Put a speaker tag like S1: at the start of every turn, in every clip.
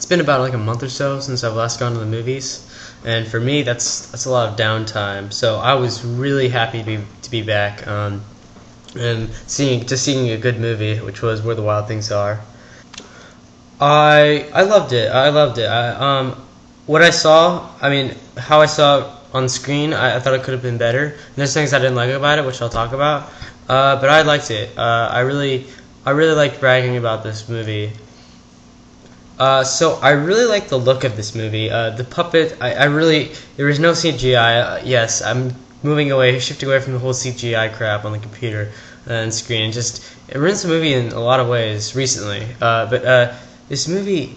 S1: It's been about like a month or so since I've last gone to the movies, and for me, that's a lot of downtime. So I was really happy to be back, and seeing a good movie, which was Where the Wild Things Are. I loved it. I loved it. What I saw, how I saw it on screen, I thought it could have been better. And there's things I didn't like about it, which I'll talk about. But I liked it. I really liked bragging about this movie. So I really like the look of this movie. The puppet, there was no CGI. Yes, I'm shifting away from the whole CGI crap on the computer and screen. It ruins the movie in a lot of ways recently. But this movie,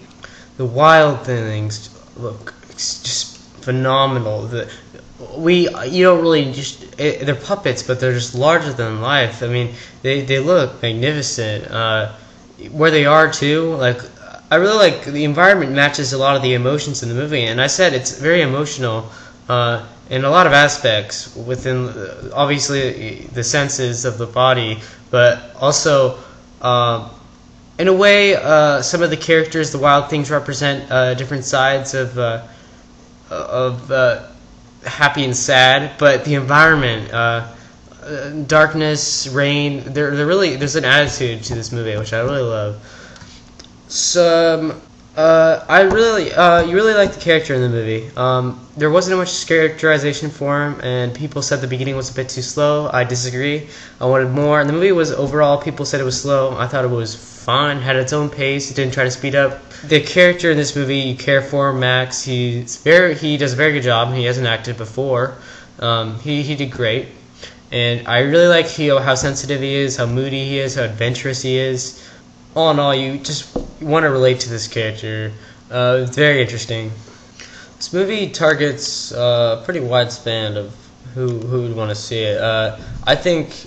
S1: the wild things look just phenomenal. You don't really they're puppets, but they're just larger than life. I mean, they look magnificent. Where they are too, I really like the environment matches a lot of the emotions in the movie, and I said it's very emotional in a lot of aspects within obviously the senses of the body, but also in a way some of the characters, the wild things, represent different sides of happy and sad, but the environment, darkness, rain, there's an attitude to this movie which I really love. So, you really like the character in the movie. There wasn't much characterization for him, and people said the beginning was a bit too slow. I disagree. I wanted more. And the movie was overall, people said it was slow. I thought it was fine, had its own pace. It didn't try to speed up. The character in this movie, you care for Max. He does a very good job. He hasn't acted before. He did great, and I really like how sensitive he is, how moody he is, how adventurous he is. All in all, you just want to relate to this character. It's very interesting. This movie targets a pretty wide span of who would want to see it. I think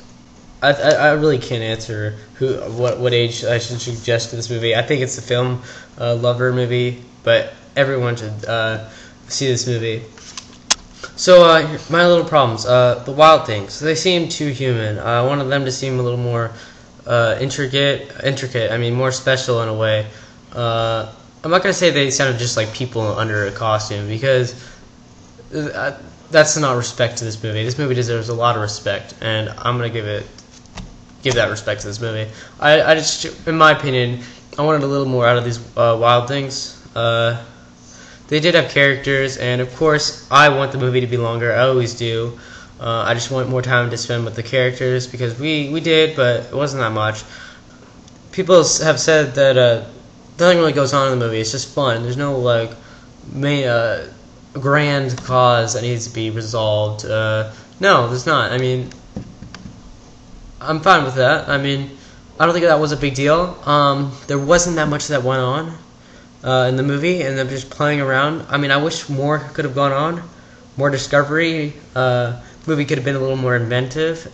S1: I really can't answer what age I should suggest to this movie. I think it's a film lover movie, but everyone should see this movie. So my little problems. The wild things. They seem too human. I wanted them to seem a little more intricate. I mean, more special in a way. I'm not gonna say they sounded just like people under a costume, because that's not respect to this movie. This movie deserves a lot of respect, and I'm gonna give that respect to this movie. I just, in my opinion, I wanted a little more out of these wild things. They did have characters, and of course, I want the movie to be longer. I always do. I just want more time to spend with the characters, because we did, but it wasn't that much. People have said that nothing really goes on in the movie. It's just fun. There's no grand cause that needs to be resolved. No, there's not. I mean, I'm fine with that. I mean, I don't think that was a big deal. There wasn't that much that went on in the movie, and them just playing around. I mean, I wish more could have gone on, more discovery. Movie could have been a little more inventive.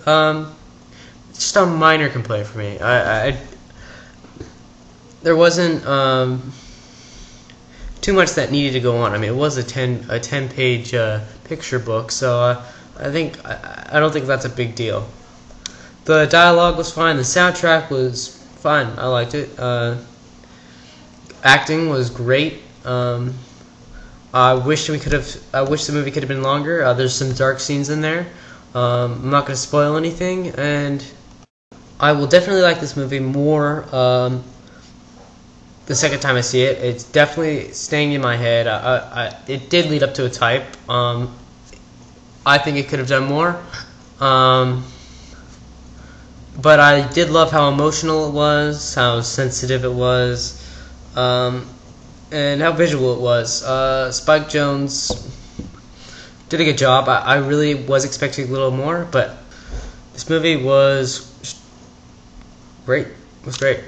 S1: Just a minor complaint for me. There wasn't too much that needed to go on. I mean, it was a 10-page picture book, so I don't think that's a big deal. The dialogue was fine. The soundtrack was fine. I liked it. Acting was great. I wish the movie could have been longer. There's some dark scenes in there. I'm not going to spoil anything, and I will definitely like this movie more the second time I see it. It's definitely staying in my head. It did lead up to its hype. I think it could have done more. But I did love how emotional it was, how sensitive it was, and how visual it was. Spike Jonze did a good job. I really was expecting a little more, but this movie was great. It was great.